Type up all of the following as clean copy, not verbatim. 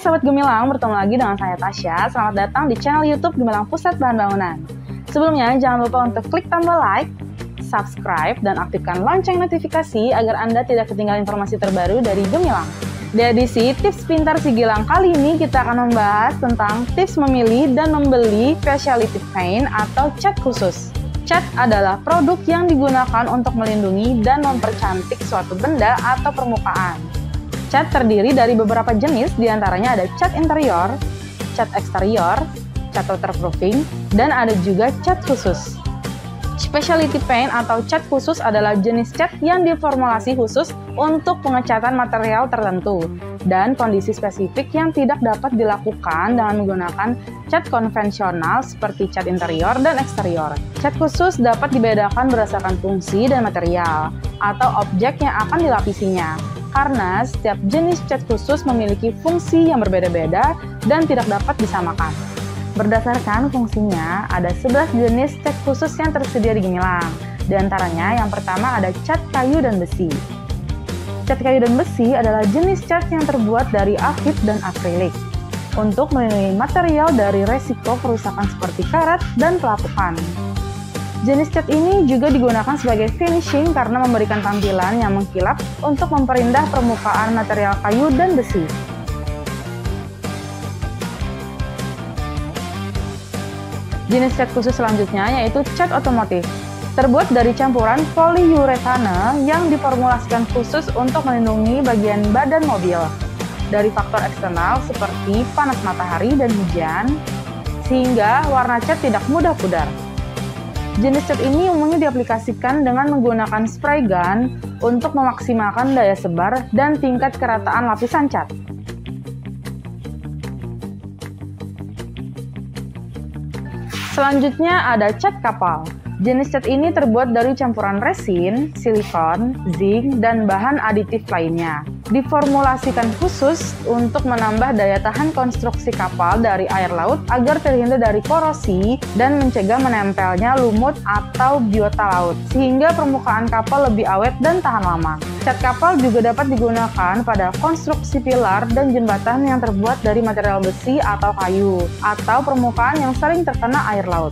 Sobat Gemilang, bertemu lagi dengan saya Tasya. Selamat datang di channel YouTube Gemilang Pusat Bahan Bangunan. Sebelumnya, jangan lupa untuk klik tombol like, subscribe, dan aktifkan lonceng notifikasi agar Anda tidak ketinggalan informasi terbaru dari Gemilang. Di edisi Tips Pintar Sigilang kali ini, kita akan membahas tentang tips memilih dan membeli specialty paint atau cat khusus. Cat adalah produk yang digunakan untuk melindungi dan mempercantik suatu benda atau permukaan. Cat terdiri dari beberapa jenis, diantaranya ada cat interior, cat eksterior, cat waterproofing, dan ada juga cat khusus. Specialty paint atau cat khusus adalah jenis cat yang diformulasi khusus untuk pengecatan material tertentu dan kondisi spesifik yang tidak dapat dilakukan dengan menggunakan cat konvensional seperti cat interior dan eksterior. Cat khusus dapat dibedakan berdasarkan fungsi dan material atau objek yang akan dilapisinya, karena setiap jenis cat khusus memiliki fungsi yang berbeda-beda dan tidak dapat disamakan. Berdasarkan fungsinya, ada 11 jenis cat khusus yang tersedia di Gemilang. Di antaranya, yang pertama ada cat kayu dan besi. Cat kayu dan besi adalah jenis cat yang terbuat dari akril dan akrilik untuk melindungi material dari resiko kerusakan seperti karat dan pelapukan. Jenis cat ini juga digunakan sebagai finishing karena memberikan tampilan yang mengkilap untuk memperindah permukaan material kayu dan besi. Jenis cat khusus selanjutnya yaitu cat otomotif. Terbuat dari campuran poliuretane yang diformulasikan khusus untuk melindungi bagian badan mobil dari faktor eksternal seperti panas matahari dan hujan, sehingga warna cat tidak mudah pudar. Jenis cat ini umumnya diaplikasikan dengan menggunakan spray gun untuk memaksimalkan daya sebar dan tingkat kerataan lapisan cat. Selanjutnya ada cat kapal. Jenis cat ini terbuat dari campuran resin, silikon, zinc, dan bahan aditif lainnya. Diformulasikan khusus untuk menambah daya tahan konstruksi kapal dari air laut agar terhindar dari korosi dan mencegah menempelnya lumut atau biota laut, sehingga permukaan kapal lebih awet dan tahan lama. Cat kapal juga dapat digunakan pada konstruksi pilar dan jembatan yang terbuat dari material besi atau kayu, atau permukaan yang sering terkena air laut.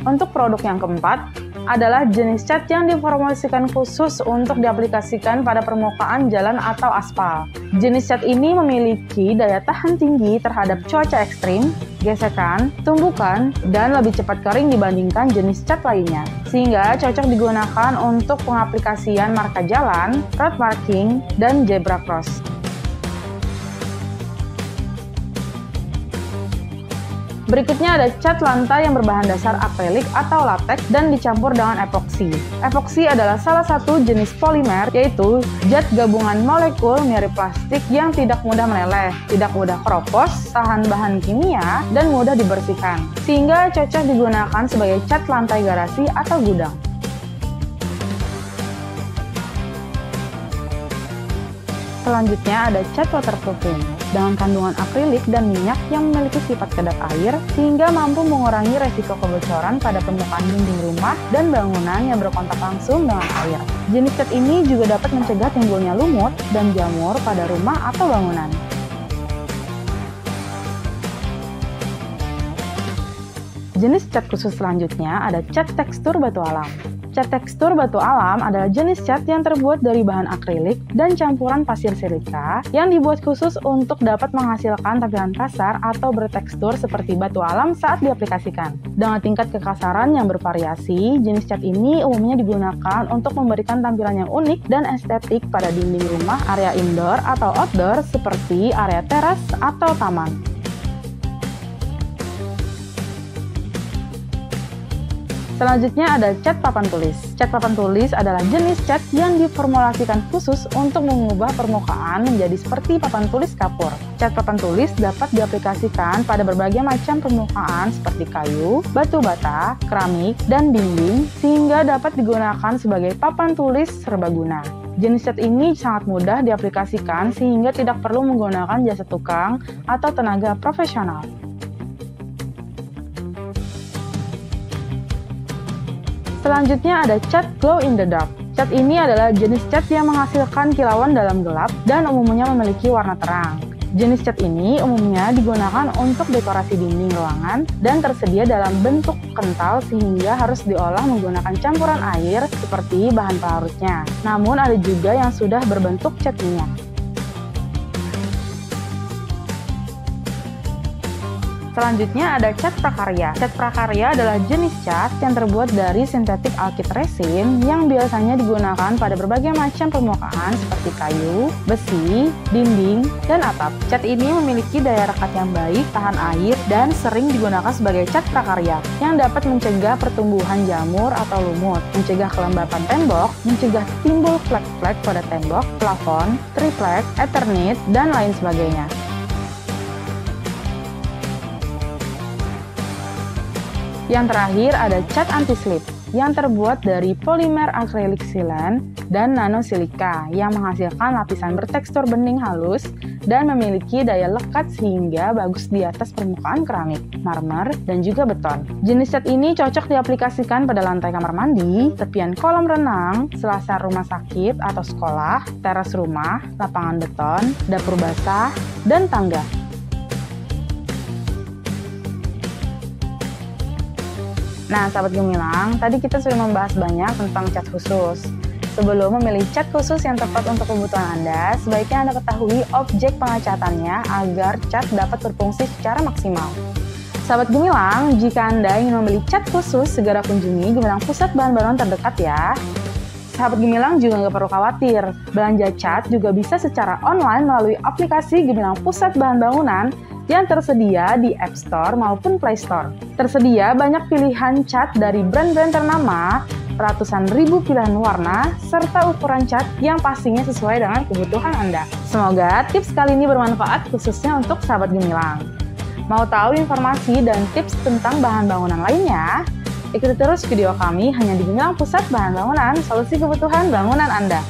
Untuk produk yang keempat adalah jenis cat yang diformulasikan khusus untuk diaplikasikan pada permukaan jalan atau aspal. Jenis cat ini memiliki daya tahan tinggi terhadap cuaca ekstrim, gesekan, tumbukan, dan lebih cepat kering dibandingkan jenis cat lainnya, sehingga cocok digunakan untuk pengaplikasian marka jalan, road marking, dan zebra cross. Berikutnya ada cat lantai yang berbahan dasar akrilik atau latex dan dicampur dengan epoksi. Epoksi adalah salah satu jenis polimer, yaitu zat gabungan molekul mirip plastik yang tidak mudah meleleh, tidak mudah keropos, tahan bahan kimia, dan mudah dibersihkan, sehingga cocok digunakan sebagai cat lantai garasi atau gudang. Selanjutnya ada cat waterproofing dengan kandungan akrilik dan minyak yang memiliki sifat kedap air sehingga mampu mengurangi resiko kebocoran pada permukaan dinding rumah dan bangunan yang berkontak langsung dengan air. Jenis cat ini juga dapat mencegah timbulnya lumut dan jamur pada rumah atau bangunan. Jenis cat khusus selanjutnya ada cat tekstur batu alam. Cat tekstur batu alam adalah jenis cat yang terbuat dari bahan akrilik dan campuran pasir silika yang dibuat khusus untuk dapat menghasilkan tampilan kasar atau bertekstur seperti batu alam saat diaplikasikan. Dengan tingkat kekasaran yang bervariasi, jenis cat ini umumnya digunakan untuk memberikan tampilan yang unik dan estetik pada dinding rumah, area indoor atau outdoor seperti area teras atau taman. Selanjutnya ada cat papan tulis. Cat papan tulis adalah jenis cat yang diformulasikan khusus untuk mengubah permukaan menjadi seperti papan tulis kapur. Cat papan tulis dapat diaplikasikan pada berbagai macam permukaan seperti kayu, batu bata, keramik, dan dinding, sehingga dapat digunakan sebagai papan tulis serbaguna. Jenis cat ini sangat mudah diaplikasikan sehingga tidak perlu menggunakan jasa tukang atau tenaga profesional. Selanjutnya ada cat glow in the dark. Cat ini adalah jenis cat yang menghasilkan kilauan dalam gelap dan umumnya memiliki warna terang. Jenis cat ini umumnya digunakan untuk dekorasi dinding ruangan dan tersedia dalam bentuk kental sehingga harus diolah menggunakan campuran air seperti bahan pelarutnya. Namun ada juga yang sudah berbentuk cat minyak. Selanjutnya ada cat prakarya. Cat prakarya adalah jenis cat yang terbuat dari sintetik alkyd resin yang biasanya digunakan pada berbagai macam permukaan seperti kayu, besi, dinding, dan atap. Cat ini memiliki daya rekat yang baik, tahan air, dan sering digunakan sebagai cat prakarya yang dapat mencegah pertumbuhan jamur atau lumut, mencegah kelembapan tembok, mencegah timbul flek-flek pada tembok, plafon, triplek, eternit, dan lain sebagainya. Yang terakhir ada cat anti-slip yang terbuat dari polimer akrilik silen dan nanosilika yang menghasilkan lapisan bertekstur bening halus dan memiliki daya lekat sehingga bagus di atas permukaan keramik, marmer, dan juga beton. Jenis cat ini cocok diaplikasikan pada lantai kamar mandi, tepian kolam renang, selasar rumah sakit atau sekolah, teras rumah, lapangan beton, dapur basah, dan tangga. Nah, sahabat gemilang, tadi kita sudah membahas banyak tentang cat khusus. Sebelum memilih cat khusus yang tepat untuk kebutuhan Anda, sebaiknya Anda ketahui objek pengecatannya agar cat dapat berfungsi secara maksimal. Sahabat gemilang, jika Anda ingin membeli cat khusus, segera kunjungi Gemilang Pusat Bahan Bangunan terdekat ya. Sahabat gemilang juga nggak perlu khawatir, belanja cat juga bisa secara online melalui aplikasi Gemilang Pusat Bahan Bangunan yang tersedia di App Store maupun Play Store. Tersedia banyak pilihan cat dari brand-brand ternama, ratusan ribu pilihan warna, serta ukuran cat yang pastinya sesuai dengan kebutuhan Anda. Semoga tips kali ini bermanfaat khususnya untuk sahabat gemilang. Mau tahu informasi dan tips tentang bahan bangunan lainnya? Ikuti terus video kami hanya di Gemilang Pusat Bahan Bangunan, solusi kebutuhan bangunan Anda.